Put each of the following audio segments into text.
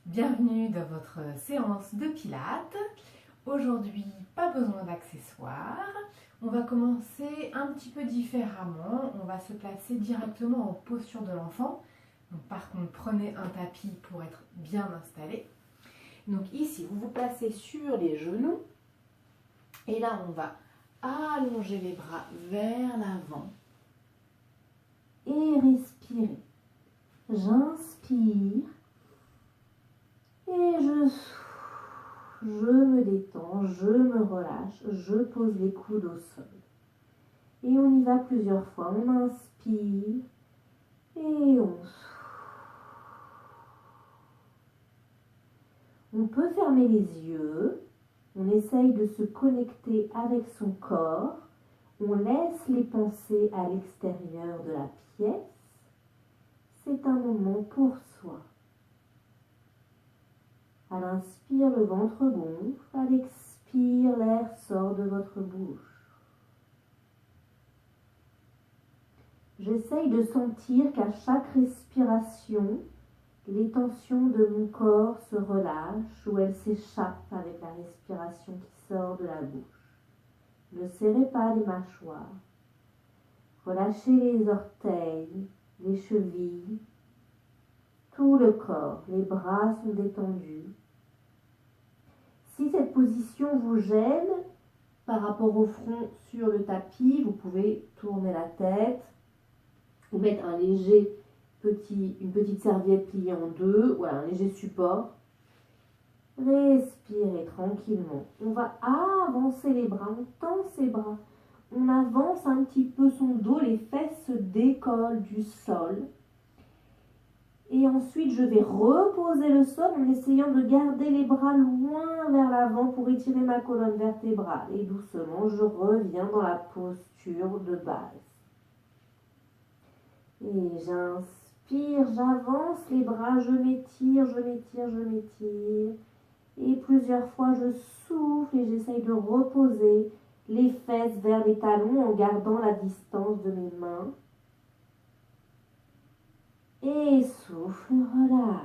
Bienvenue dans votre séance de pilates. Aujourd'hui, pas besoin d'accessoires. On va commencer un petit peu différemment. On va se placer directement en posture de l'enfant. Donc, par contre, prenez un tapis pour être bien installé. Donc ici, vous vous placez sur les genoux. Et là, on va allonger les bras vers l'avant. Et respirer. J'inspire. Et je souffle, je me détends, je me relâche, je pose les coudes au sol. Et on y va plusieurs fois. On inspire et on souffle. On peut fermer les yeux. On essaye de se connecter avec son corps. On laisse les pensées à l'extérieur de la pièce. C'est un moment pour soi. À l'inspire, le ventre gonfle. À l'expire, l'air sort de votre bouche. J'essaye de sentir qu'à chaque respiration, les tensions de mon corps se relâchent ou elles s'échappent avec la respiration qui sort de la bouche. Ne serrez pas les mâchoires. Relâchez les orteils, les chevilles, tout le corps. Les bras sont détendus. Si cette position vous gêne par rapport au front sur le tapis, vous pouvez tourner la tête ou mettre une petite serviette pliée en deux, voilà, un léger support. Respirez tranquillement. On va avancer les bras, on tend ses bras. On avance un petit peu son dos, les fesses se décollent du sol. Et ensuite, je vais reposer le sol en essayant de garder les bras loin vers l'avant pour étirer ma colonne vertébrale. Et doucement, je reviens dans la posture de base. Et j'inspire, j'avance les bras, je m'étire, je m'étire, je m'étire. Et plusieurs fois, je souffle et j'essaye de reposer les fesses vers les talons en gardant la distance de mes mains. Et souffle, relâche.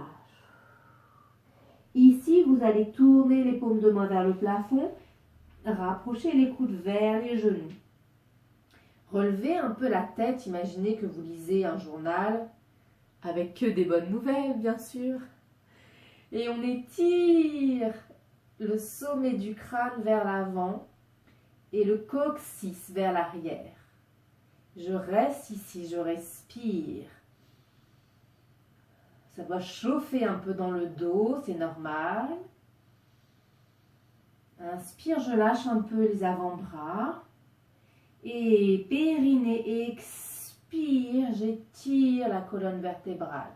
Ici, vous allez tourner les paumes de main vers le plafond, rapprocher les coudes vers les genoux. Relevez un peu la tête, imaginez que vous lisez un journal, avec que des bonnes nouvelles, bien sûr. Et on étire le sommet du crâne vers l'avant et le coccyx vers l'arrière. Je reste ici, je respire. Ça doit chauffer un peu dans le dos, c'est normal. Inspire, je lâche un peu les avant-bras. Et périnée, expire, j'étire la colonne vertébrale.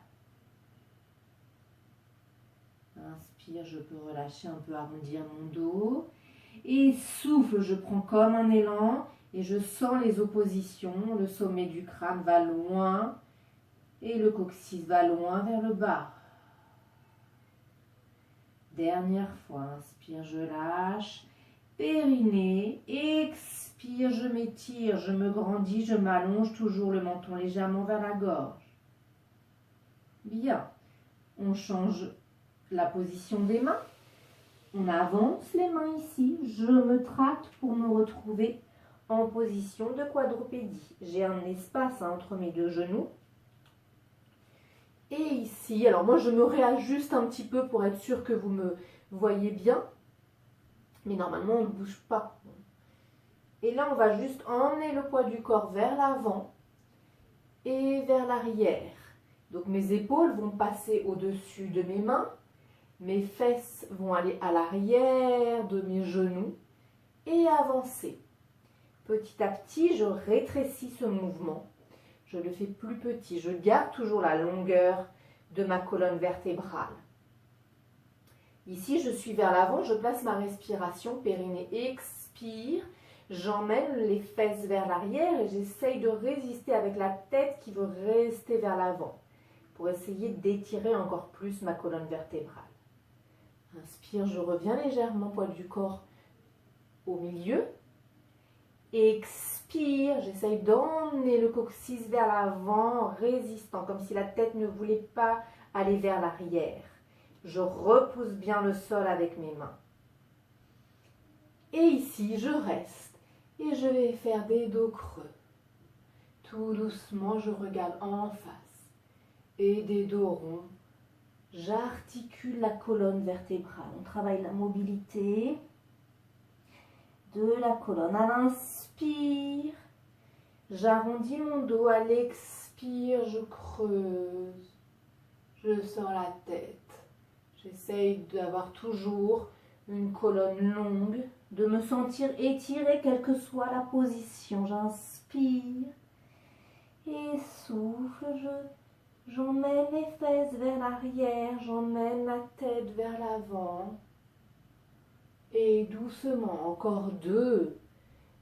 Inspire, je peux relâcher un peu, arrondir mon dos. Et souffle, je prends comme un élan et je sens les oppositions. Le sommet du crâne va loin. Et le coccyx va loin vers le bas. Dernière fois, inspire, je lâche. Périnée, expire, je m'étire, je me grandis, je m'allonge, toujours le menton légèrement vers la gorge. Bien, on change la position des mains. On avance les mains ici. Je me tracte pour me retrouver en position de quadrupédie. J'ai un espace entre mes deux genoux. Et ici, alors moi je me réajuste un petit peu pour être sûr que vous me voyez bien. Mais normalement on ne bouge pas. Et là on va juste emmener le poids du corps vers l'avant et vers l'arrière. Donc mes épaules vont passer au-dessus de mes mains. Mes fesses vont aller à l'arrière de mes genoux et avancer. Petit à petit, je rétrécis ce mouvement. Je le fais plus petit. Je garde toujours la longueur de ma colonne vertébrale. Ici, je suis vers l'avant. Je place ma respiration. Périnée, expire. J'emmène les fesses vers l'arrière et j'essaye de résister avec la tête qui veut rester vers l'avant pour essayer d'étirer encore plus ma colonne vertébrale. Inspire, je reviens légèrement, poids du corps au milieu. Expire, j'essaye d'emmener le coccyx vers l'avant, résistant, comme si la tête ne voulait pas aller vers l'arrière. Je repousse bien le sol avec mes mains. Et ici, je reste et je vais faire des dos creux. Tout doucement, je regarde en face et des dos ronds. J'articule la colonne vertébrale. On travaille la mobilité de la colonne. À l'inspire, j'arrondis mon dos. À l'expire, je creuse. Je sors la tête. J'essaye d'avoir toujours une colonne longue, de me sentir étirée quelle que soit la position. J'inspire et souffle. J'emmène les fesses vers l'arrière, j'emmène la tête vers l'avant. Et doucement, encore 2.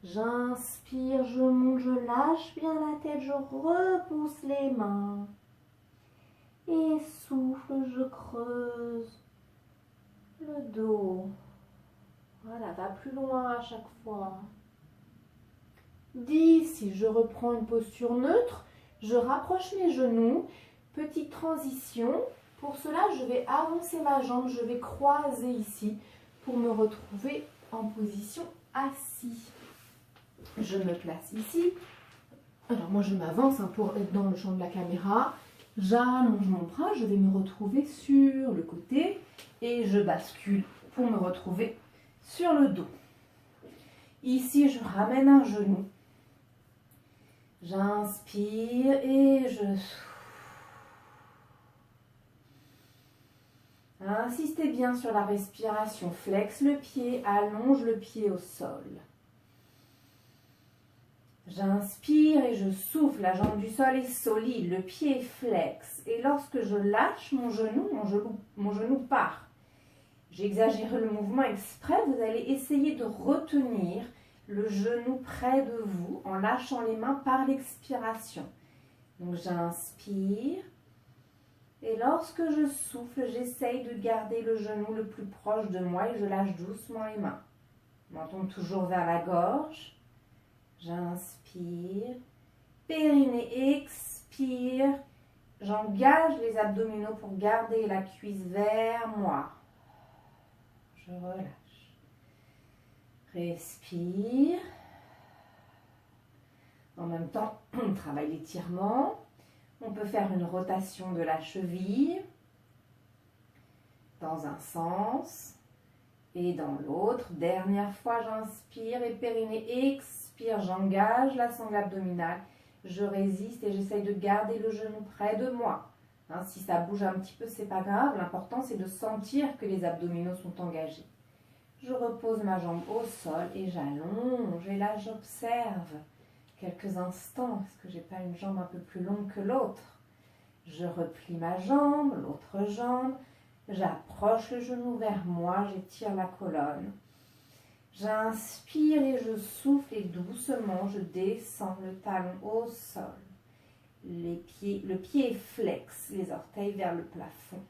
J'inspire, je monte, je lâche bien la tête, je repousse les mains. Et souffle, je creuse le dos. Voilà, va plus loin à chaque fois. 10, si je reprends une posture neutre, je rapproche mes genoux. Petite transition. Pour cela, je vais avancer ma jambe, je vais croiser ici pour me retrouver en position assis. Je me place ici. Alors moi, je m'avance pour être dans le champ de la caméra. J'allonge mon bras, je vais me retrouver sur le côté et je bascule pour me retrouver sur le dos. Ici, je ramène un genou. J'inspire et je souffle. Insistez bien sur la respiration. Flexe le pied, allonge le pied au sol. J'inspire et je souffle. La jambe du sol est solide, le pied est flex. Et lorsque je lâche mon genou part. J'exagère le mouvement exprès. Vous allez essayer de retenir le genou près de vous en lâchant les mains par l'expiration. Donc j'inspire. Et lorsque je souffle, j'essaye de garder le genou le plus proche de moi et je lâche doucement les mains. Menton toujours vers la gorge. J'inspire. Périnée, expire. J'engage les abdominaux pour garder la cuisse vers moi. Je relâche. Respire. En même temps, on travaille l'étirement. On peut faire une rotation de la cheville dans un sens et dans l'autre. Dernière fois, j'inspire et périnée, expire. J'engage la sangle abdominale. Je résiste et j'essaye de garder le genou près de moi. Si ça bouge un petit peu, c'est pas grave. L'important, c'est de sentir que les abdominaux sont engagés. Je repose ma jambe au sol et j'allonge. Et là, j'observe quelques instants. Est-ce que j'ai pas une jambe un peu plus longue que l'autre? Je replie ma jambe, l'autre jambe. J'approche le genou vers moi. J'étire la colonne. J'inspire et je souffle et doucement, je descends le talon au sol. Le pied est flex, les orteils vers le plafond.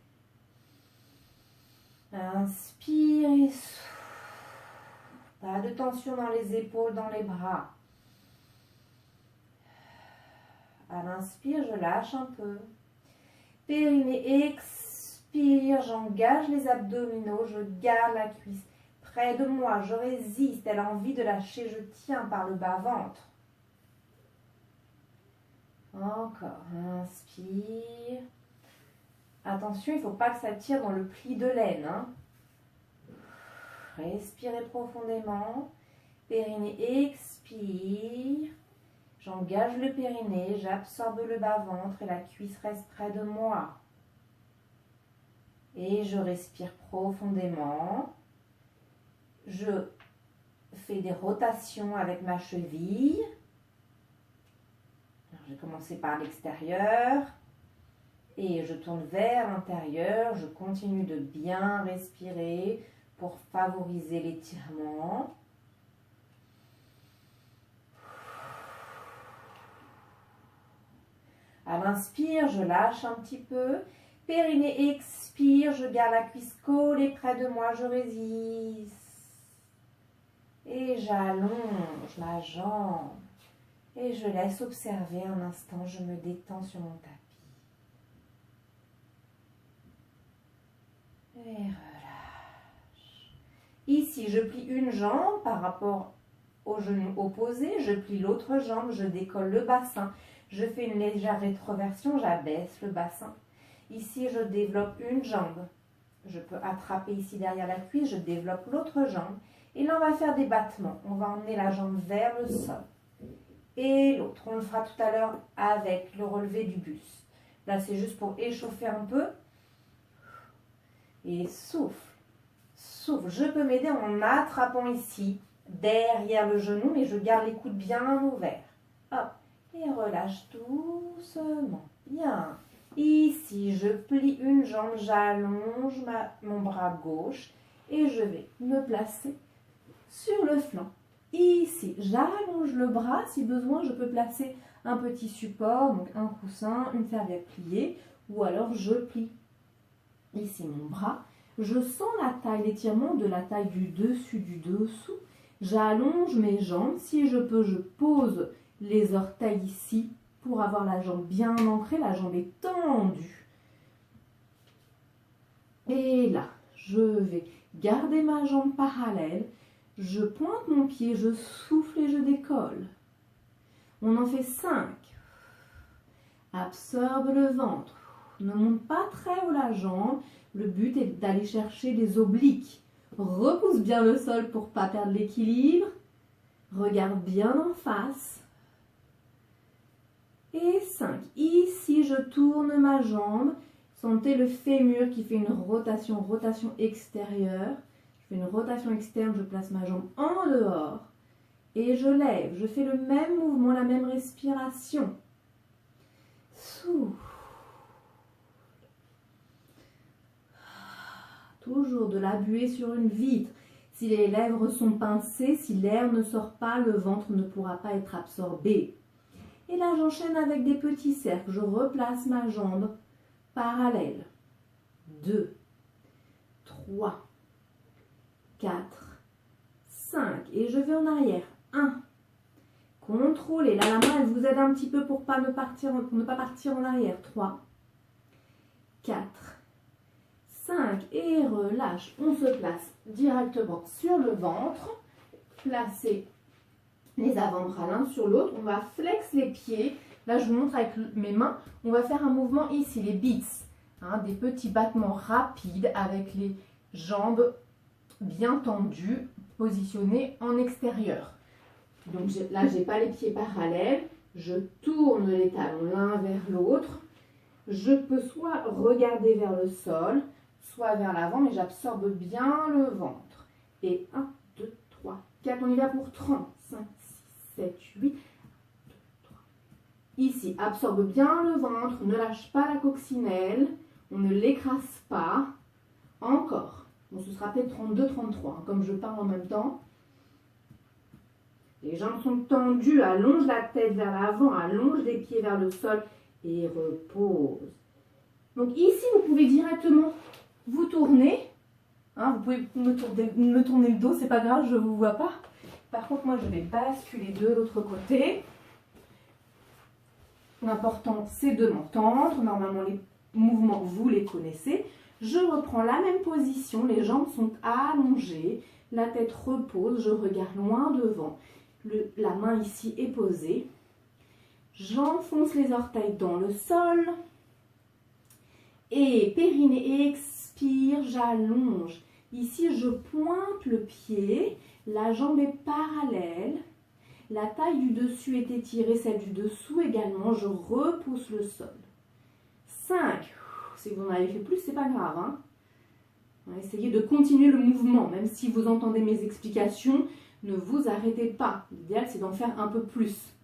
Inspire et souffle. Pas de tension dans les épaules, dans les bras. À l'inspire, je lâche un peu. Périnée, expire, j'engage les abdominaux, je garde la cuisse près de moi, je résiste. Elle a envie de lâcher, je tiens par le bas-ventre. Encore, inspire. Attention, il ne faut pas que ça tire dans le pli de l'aine. Respirez profondément. Périnée, expire. J'engage le périnée, j'absorbe le bas-ventre et la cuisse reste près de moi. Et je respire profondément. Je fais des rotations avec ma cheville. Je vais commencer par l'extérieur. Et je tourne vers l'intérieur. Je continue de bien respirer pour favoriser l'étirement. À l'inspire, je lâche un petit peu. Périnée, expire, je garde la cuisse collée près de moi, je résiste. Et j'allonge ma jambe. Et je laisse observer un instant, je me détends sur mon tapis. Et relâche. Ici, je plie une jambe par rapport au genou opposé. Je plie l'autre jambe, je décolle le bassin. Je fais une légère rétroversion, j'abaisse le bassin. Ici, je développe une jambe. Je peux attraper ici derrière la cuisse, je développe l'autre jambe. Et là, on va faire des battements. On va emmener la jambe vers le sol. Et l'autre, on le fera tout à l'heure avec le relevé du buste. Là, c'est juste pour échauffer un peu. Et souffle. Souffle. Je peux m'aider en attrapant ici, derrière le genou, mais je garde les coudes bien ouverts. Hop. Et relâche doucement. Bien. Ici, je plie une jambe, j'allonge mon bras gauche et je vais me placer sur le flanc. Ici, j'allonge le bras. Si besoin, je peux placer un petit support, donc un coussin, une serviette pliée, ou alors je plie ici mon bras. Je sens la taille, l'étirement de la taille du dessus, du dessous. J'allonge mes jambes. Si je peux, je pose les orteils ici pour avoir la jambe bien ancrée. La jambe est tendue. Et là, je vais garder ma jambe parallèle. Je pointe mon pied, je souffle et je décolle. On en fait 5. Absorbe le ventre. Ne monte pas très haut la jambe. Le but est d'aller chercher les obliques. Repousse bien le sol pour ne pas perdre l'équilibre. Regarde bien en face. Et 5. Ici, je tourne ma jambe. Sentez le fémur qui fait une rotation extérieure. Je fais une rotation externe, je place ma jambe en dehors. Et je lève. Je fais le même mouvement, la même respiration. Souffle. Toujours de la buée sur une vitre. Si les lèvres sont pincées, si l'air ne sort pas, le ventre ne pourra pas être absorbé. Et là, j'enchaîne avec des petits cercles. Je replace ma jambe parallèle. 2, 3, 4, 5. Et je vais en arrière. 1. Contrôlez. Là, la main, elle vous aide un petit peu pour ne pas partir en arrière. 3, 4, 5. Et relâche. On se place directement sur le ventre. Placez les avant-bras l'un sur l'autre. On va flex les pieds. Là, je vous montre avec mes mains. On va faire un mouvement ici, les beats. Des petits battements rapides avec les jambes bien tendues, positionnées en extérieur. Donc là, je n'ai pas les pieds parallèles. Je tourne les talons l'un vers l'autre. Je peux soit regarder vers le sol, soit vers l'avant, mais j'absorbe bien le ventre. Et 1, 2, 3, 4. On y va pour 30. 5, 6, 7, 8. Ici, absorbe bien le ventre, ne lâche pas la coccinelle, on ne l'écrase pas. Encore. Bon, ce sera peut-être 32, 33, comme je parle en même temps. Les jambes sont tendues, allonge la tête vers l'avant, allonge les pieds vers le sol et repose. Donc ici, vous pouvez directement vous tourner. Vous pouvez me tourner le dos, c'est pas grave, je ne vous vois pas. Par contre, moi, je vais basculer de l'autre côté. L'important, c'est de m'entendre. Normalement, les mouvements, vous les connaissez. Je reprends la même position. Les jambes sont allongées. La tête repose. Je regarde loin devant. La main ici est posée. J'enfonce les orteils dans le sol. Et périnée, expire, j'allonge. Ici, je pointe le pied. La jambe est parallèle. La taille du dessus est étirée, celle du dessous également. Je repousse le sol. 5. Si vous en avez fait plus, c'est pas grave. Essayez de continuer le mouvement. Même si vous entendez mes explications, ne vous arrêtez pas. L'idéal, c'est d'en faire un peu plus.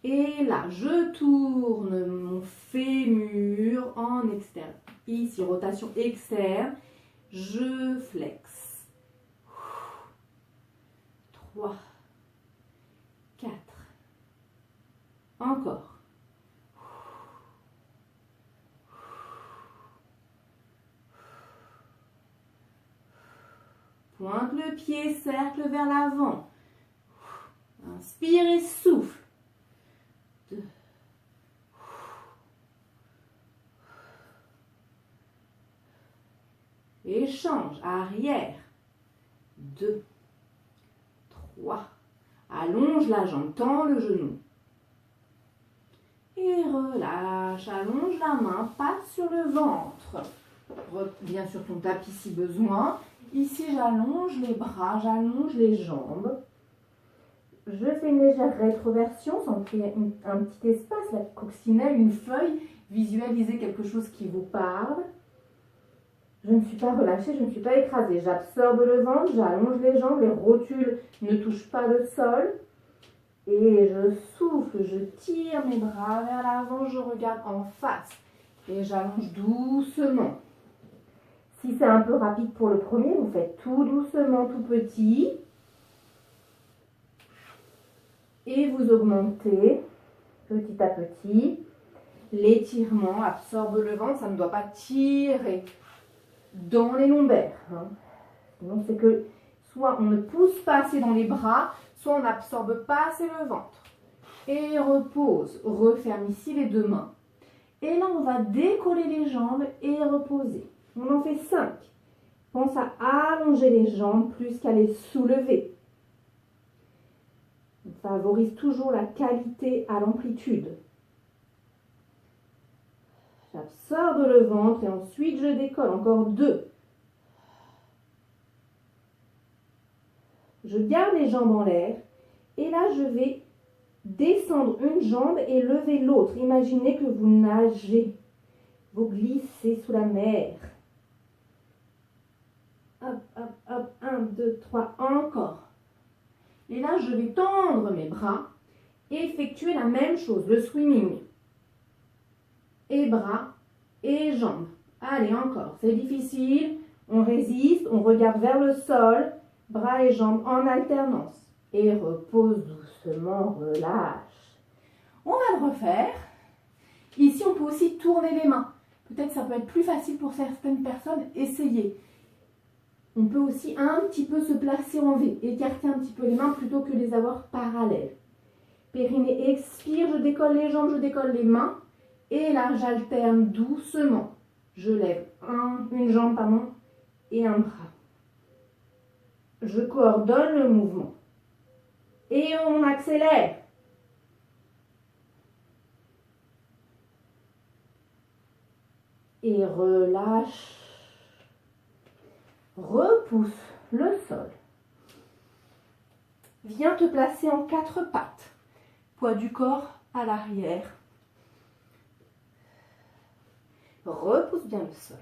Et là, je tourne mon fémur en externe. Ici, rotation externe. Je flexe. 3, 4, encore. Pointe le pied, cercle vers l'avant. Inspire et souffle. 2. Échange, arrière. 2, 3. Allonge la jambe, tends le genou. Et relâche, allonge la main, patte sur le ventre. Reviens sur ton tapis si besoin. Ici, j'allonge les bras, j'allonge les jambes. Je fais une légère rétroversion, ça me fait un petit espace, la coccinelle, une feuille. Visualisez quelque chose qui vous parle. Je ne suis pas relâchée, je ne suis pas écrasée. J'absorbe le ventre, j'allonge les jambes, les rotules ne touchent pas le sol. Et je souffle, je tire mes bras vers l'avant, je regarde en face. Et j'allonge doucement. Si c'est un peu rapide pour le premier, vous faites tout doucement, tout petit. Et vous augmentez petit à petit. L'étirement absorbe le ventre, ça ne doit pas tirer dans les lombaires. Sinon, c'est que soit on ne pousse pas assez dans les bras, soit on n'absorbe pas assez le ventre. Et repose. Referme ici les deux mains. Et là, on va décoller les jambes et reposer. On en fait 5. Pense à allonger les jambes plus qu'à les soulever. On favorise toujours la qualité à l'amplitude. J'absorbe le ventre et ensuite je décolle. Encore 2. Je garde les jambes en l'air et là je vais descendre une jambe et lever l'autre. Imaginez que vous nagez, vous glissez sous la mer. Hop, hop, hop, 1, 2, 3, encore. Et là je vais tendre mes bras et effectuer la même chose, le swimming. Et bras et jambes. Allez, encore, c'est difficile. On résiste, on regarde vers le sol. Bras et jambes en alternance. Et repose doucement, relâche. On va le refaire. Ici, on peut aussi tourner les mains. Peut-être que ça peut être plus facile pour certaines personnes. Essayez. On peut aussi un petit peu se placer en V. Écarter un petit peu les mains plutôt que les avoir parallèles. Périnée expire, je décolle les jambes, je décolle les mains. Et là, j'alterne doucement. Je lève une jambe et un bras. Je coordonne le mouvement. Et on accélère. Et relâche. Repousse le sol. Viens te placer en 4 pattes. Poids du corps à l'arrière. Repousse bien le sol.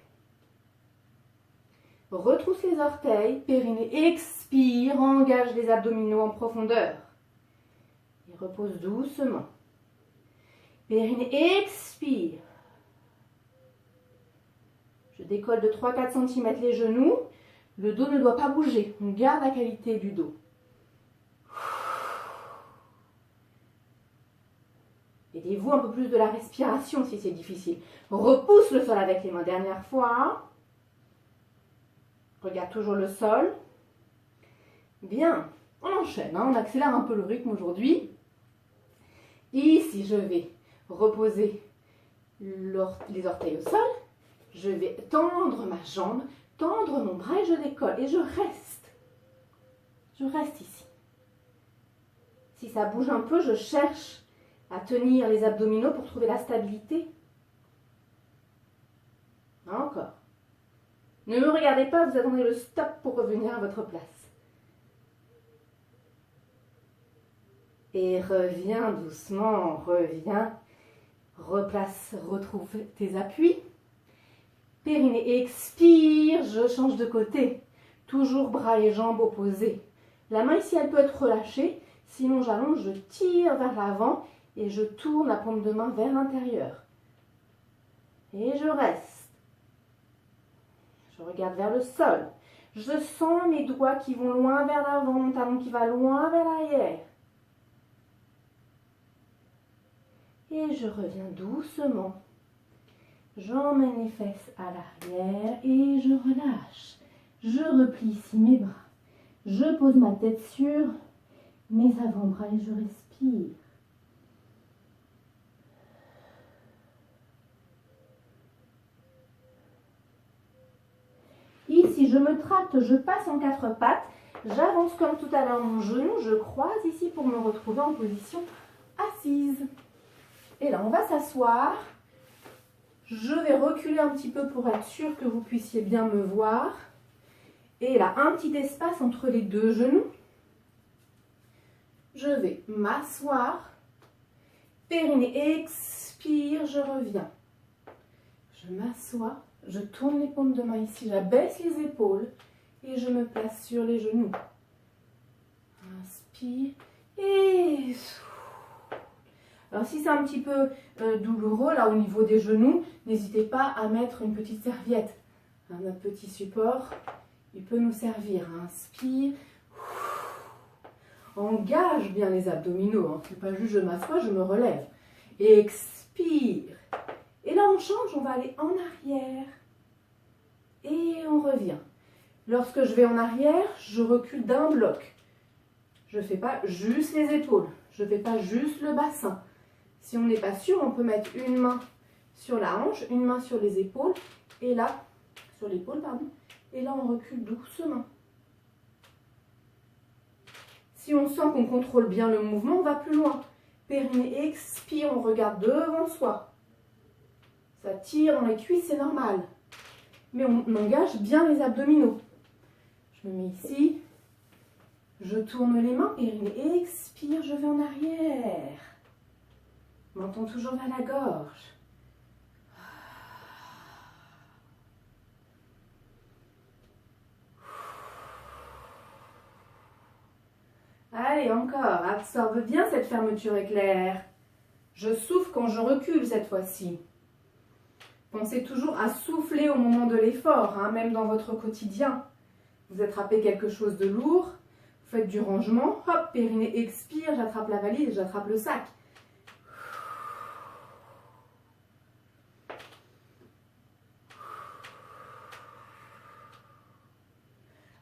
Retrousse les orteils, périnée expire, engage les abdominaux en profondeur. Et repose doucement. Périnée expire. Je décolle de 3-4 cm les genoux. Le dos ne doit pas bouger. On garde la qualité du dos. Aidez-vous un peu plus de la respiration si c'est difficile. Repousse le sol avec les mains. Dernière fois. Regarde toujours le sol. Bien. On enchaîne. On accélère un peu le rythme aujourd'hui. Ici, je vais reposer les orteils au sol. Je vais tendre ma jambe, tendre mon bras et je décolle. Et je reste. Je reste ici. Si ça bouge un peu, je cherche à tenir les abdominaux pour trouver la stabilité. Encore. Ne me regardez pas, vous attendez le stop pour revenir à votre place. Et reviens doucement, reviens. Replace, retrouve tes appuis. Périnée expire, je change de côté. Toujours bras et jambes opposés. La main ici, elle peut être relâchée. Sinon, j'allonge, je tire vers l'avant et je tourne la paume de main vers l'intérieur. Et je reste. Je regarde vers le sol. Je sens mes doigts qui vont loin vers l'avant, mon talon qui va loin vers l'arrière. Et je reviens doucement. J'emmène les fesses à l'arrière et je relâche. Je replie ici mes bras. Je pose ma tête sur mes avant-bras et je respire. si je me tracte, je passe en 4 pattes. J'avance comme tout à l'heure mon genou, je croise ici pour me retrouver en position assise. Et là, on va s'asseoir. Je vais reculer un petit peu pour être sûr que vous puissiez bien me voir. Et là, un petit espace entre les deux genoux. Je vais m'asseoir. Périnée, expire, je reviens. Je m'assois, je tourne les paumes de main ici, j'abaisse les épaules et je me place sur les genoux. Inspire et souffle. Alors si c'est un petit peu douloureux là au niveau des genoux, n'hésitez pas à mettre une petite serviette. Notre petit support, il peut nous servir. Inspire. Engage bien les abdominaux. Hein. C'est pas juste je m'assois, je me relève. Expire. Et là on change, on va aller en arrière. Et on revient. Lorsque je vais en arrière, je recule d'un bloc. Je ne fais pas juste les épaules. Je ne fais pas juste le bassin. Si on n'est pas sûr, on peut mettre une main sur la hanche, une main sur les épaules. Et là, sur l'épaule, pardon. Et là, on recule doucement. Si on sent qu'on contrôle bien le mouvement, on va plus loin. Périnée, expire, on regarde devant soi. Ça tire dans les cuisses, c'est normal. Mais on engage bien les abdominaux. Je me mets ici. Je tourne les mains. Périnée, expire, je vais en arrière. Menton toujours vers la gorge. Allez, encore. Absorbe bien cette fermeture éclair. Je souffle quand je recule cette fois-ci. Pensez toujours à souffler au moment de l'effort, hein, même dans votre quotidien. Vous attrapez quelque chose de lourd, vous faites du rangement, hop, périnée expire, j'attrape la valise, j'attrape le sac.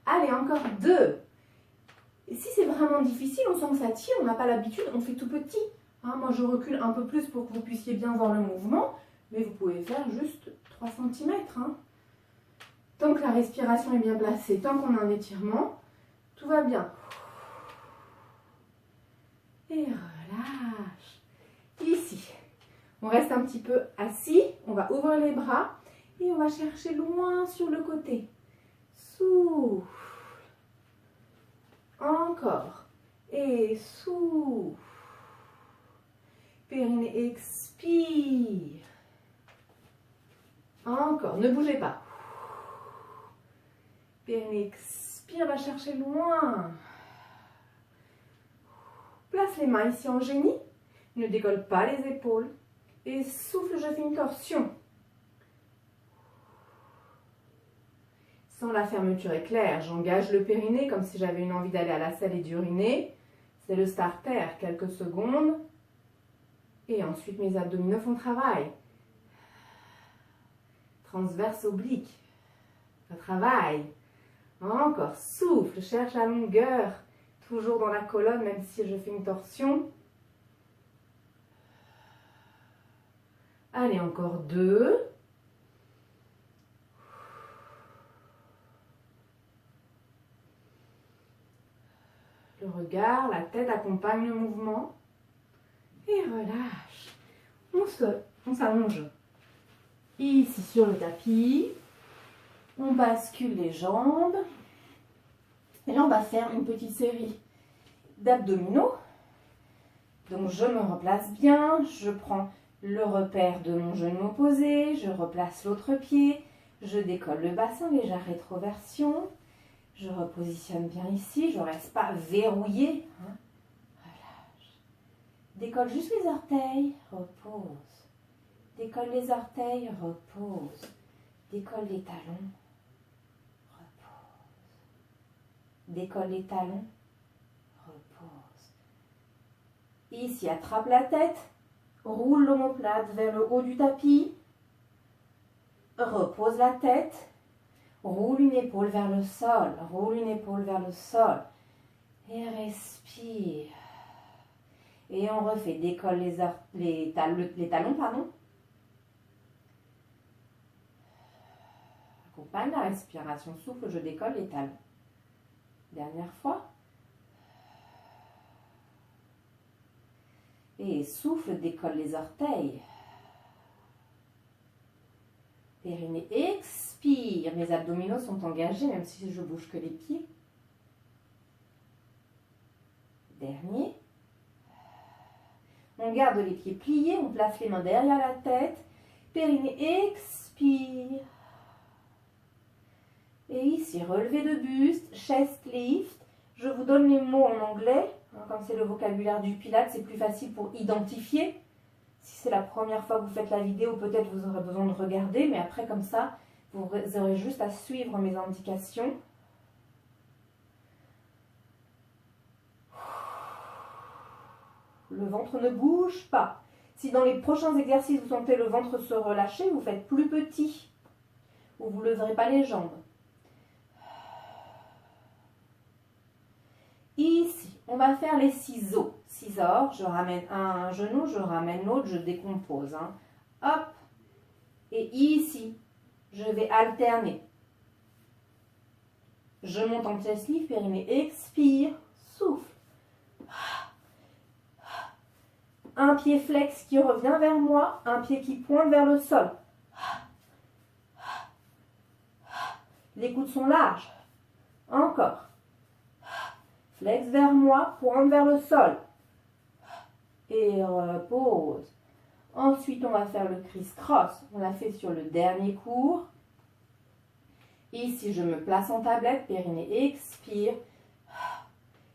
Allez, encore 2. Et si c'est vraiment difficile, on sent que ça tire, on n'a pas l'habitude, on fait tout petit. Hein, moi, je recule un peu plus pour que vous puissiez bien voir le mouvement, mais vous pouvez faire juste 3 cm. Hein. Tant que la respiration est bien placée, tant qu'on a un étirement, tout va bien. Et relâche. Ici, on reste un petit peu assis, on va ouvrir les bras et on va chercher loin sur le côté. Souffle. Encore. Et souffle. Périnée expire. Encore, ne bougez pas. Périnée expire, va chercher loin. Place les mains ici en génie. Ne décolle pas les épaules. Et souffle, je fais une torsion. Sans la fermeture éclair, j'engage le périnée comme si j'avais une envie d'aller à la selle et d'uriner. C'est le starter, quelques secondes. Et ensuite, mes abdominaux font travail. Transverse oblique. Ça travaille. Encore, souffle, cherche la longueur. Toujours dans la colonne, même si je fais une torsion. Allez, encore 2. Le regard, la tête accompagne le mouvement. Et relâche. On s'allonge ici sur le tapis. On bascule les jambes. Et là, on va faire une petite série d'abdominaux. Donc, je me replace bien. Je prends le repère de mon genou opposé. Je replace l'autre pied. Je décolle le bassin, légère rétroversion. Je repositionne bien ici. Je ne reste pas verrouillée. Hein. Relâche. Décolle juste les orteils. Repose. Décolle les orteils. Repose. Décolle les talons. Décolle les talons, repose. Ici, attrape la tête, roule l'omoplate vers le haut du tapis, repose la tête, roule une épaule vers le sol, roule une épaule vers le sol et respire. Et on refait, décolle les talons, pardon. Accompagne la respiration. Souffle, je décolle les talons. Dernière fois. Et souffle, décolle les orteils. Périnée, expire. Mes abdominaux sont engagés, même si je bouge que les pieds. Dernier. On garde les pieds pliés, on place les mains derrière la tête. Périnée, expire. Et ici, relevé de buste, chest lift. Je vous donne les mots en anglais. Comme c'est le vocabulaire du Pilates, c'est plus facile pour identifier. Si c'est la première fois que vous faites la vidéo, peut-être vous aurez besoin de regarder. Mais après, comme ça, vous aurez juste à suivre mes indications. Le ventre ne bouge pas. Si dans les prochains exercices, vous sentez le ventre se relâcher, vous faites plus petit. Ou vous ne leverez pas les jambes. Ici, on va faire les ciseaux. Scissors, je ramène un genou, je ramène l'autre, je décompose. Hop. Et ici, je vais alterner. Je monte en chest lift, périnée, expire, souffle. Un pied flex qui revient vers moi, un pied qui pointe vers le sol. Les coudes sont larges. Encore. Flex vers moi, pointe vers le sol. Et repose. Ensuite, on va faire le criss-cross. On l'a fait sur le dernier cours. Ici, je me place en tablette, périnée, expire.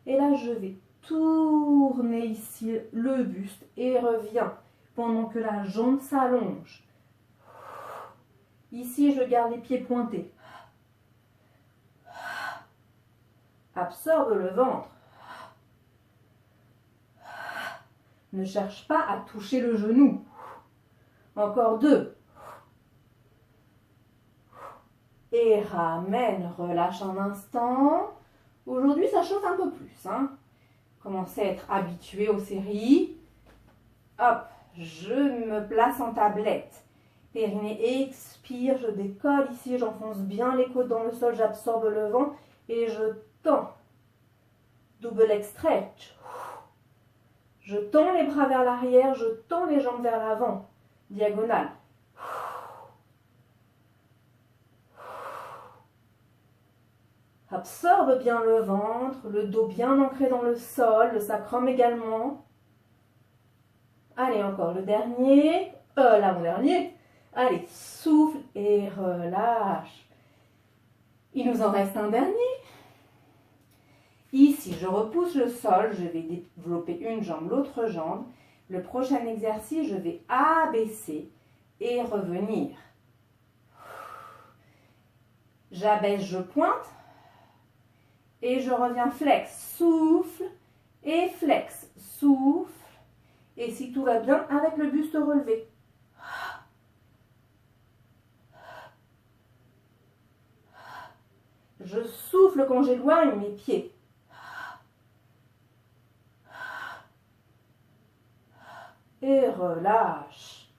Et là, je vais tourner ici le buste et reviens pendant que la jambe s'allonge. Ici, je garde les pieds pointés. Absorbe le ventre. Ne cherche pas à toucher le genou. Encore 2. Et ramène, relâche un instant. Aujourd'hui, ça chauffe un peu plus. Commencez à être habitué aux séries. Hop, je me place en tablette. Périnée, expire, je décolle ici, j'enfonce bien les côtes dans le sol, j'absorbe le vent et je tends. Double leg stretch. Je tends les bras vers l'arrière, je tends les jambes vers l'avant. Diagonale. Absorbe bien le ventre, le dos bien ancré dans le sol, le sacrum également. Allez, encore le dernier. L'avant-dernier. Allez, souffle et relâche. Il nous en reste un dernier. Ici, je repousse le sol, je vais développer une jambe, l'autre jambe. Le prochain exercice, je vais abaisser et revenir. J'abaisse, je pointe. Et je reviens flex, souffle et flex, souffle. Et si tout va bien, avec le buste relevé. Je souffle quand j'éloigne mes pieds. Et relâche.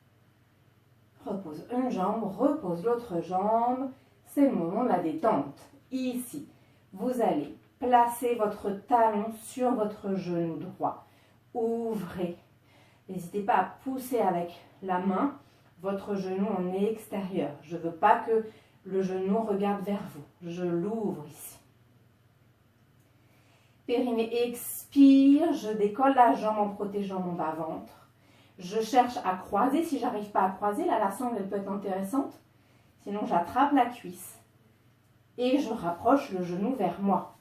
Repose une jambe, repose l'autre jambe. C'est le moment de la détente. Ici, vous allez placer votre talon sur votre genou droit. Ouvrez. N'hésitez pas à pousser avec la main votre genou en extérieur. Je ne veux pas que le genou regarde vers vous. Je l'ouvre ici. Périnée, expire. Je décolle la jambe en protégeant mon bas-ventre. Je cherche à croiser. Si je n'arrive pas à croiser, là, la sangle elle peut être intéressante. Sinon, j'attrape la cuisse. Et je rapproche le genou vers moi.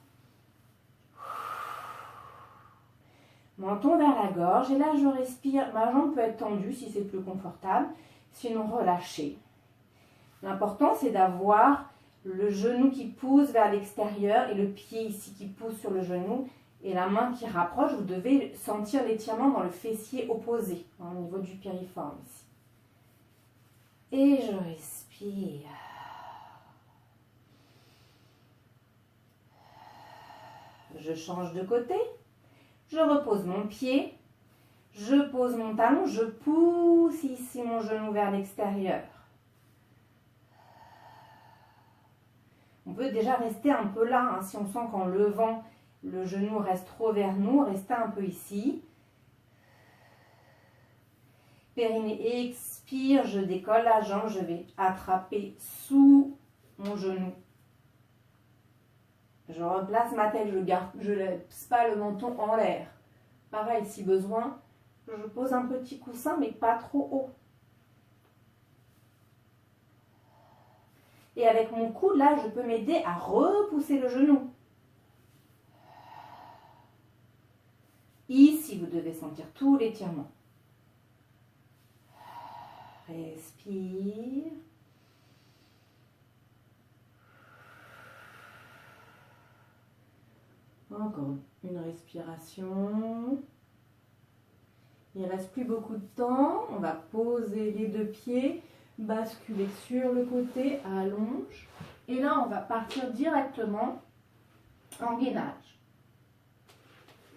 Menton vers la gorge. Et là, je respire. Ma jambe peut être tendue si c'est plus confortable. Sinon, relâchez. L'important, c'est d'avoir le genou qui pousse vers l'extérieur et le pied ici qui pousse sur le genou et la main qui rapproche. Vous devez sentir l'étirement dans le fessier opposé, au niveau du piriforme ici. Et je respire. Je change de côté. Je repose mon pied. Je pose mon talon. Je pousse ici mon genou vers l'extérieur. On peut déjà rester un peu là, hein, si on sent qu'en levant, le genou reste trop vers nous, restez un peu ici. Périnée, expire, je décolle la jambe, je vais attraper sous mon genou. Je replace ma tête, je ne laisse pas le menton en l'air. Pareil, si besoin, je pose un petit coussin, mais pas trop haut. Et avec mon coude, là, je peux m'aider à repousser le genou. Ici, vous devez sentir tout l'étirement. Respire. Encore une respiration. Il ne reste plus beaucoup de temps. On va poser les deux pieds, basculer sur le côté, allonge. Et là, on va partir directement en gainage.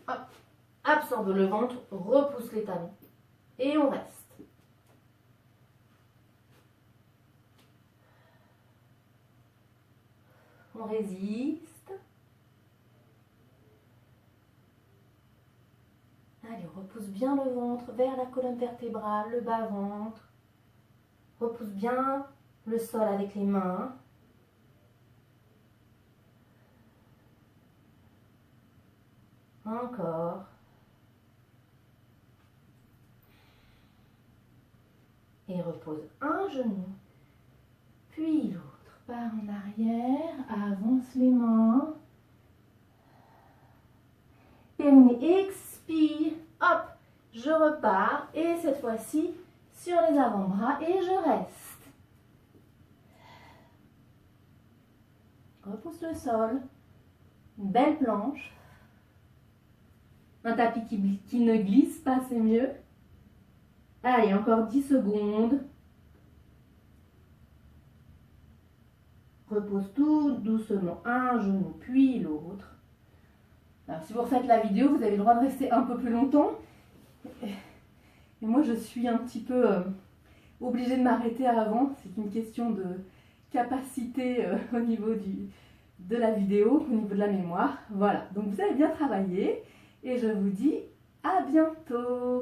Hop. Absorbe le ventre, repousse les talons. Et on reste. On résiste. Allez, on repousse bien le ventre vers la colonne vertébrale, le bas-ventre. Repousse bien le sol avec les mains. Encore. Et repose un genou, puis l'autre. Part en arrière, avance les mains. Périnée, expire. Hop, je repars. Et cette fois-ci, sur les avant-bras et je reste. Repousse le sol. Une belle planche. Un tapis qui ne glisse pas, c'est mieux. Allez, encore 10 secondes. Repose tout doucement un genou, puis l'autre. Alors, si vous refaites la vidéo, vous avez le droit de rester un peu plus longtemps. Et moi, je suis un petit peu obligée de m'arrêter avant. C'est une question de capacité au niveau de la vidéo, au niveau de la mémoire. Voilà, donc vous avez bien travaillé et je vous dis à bientôt.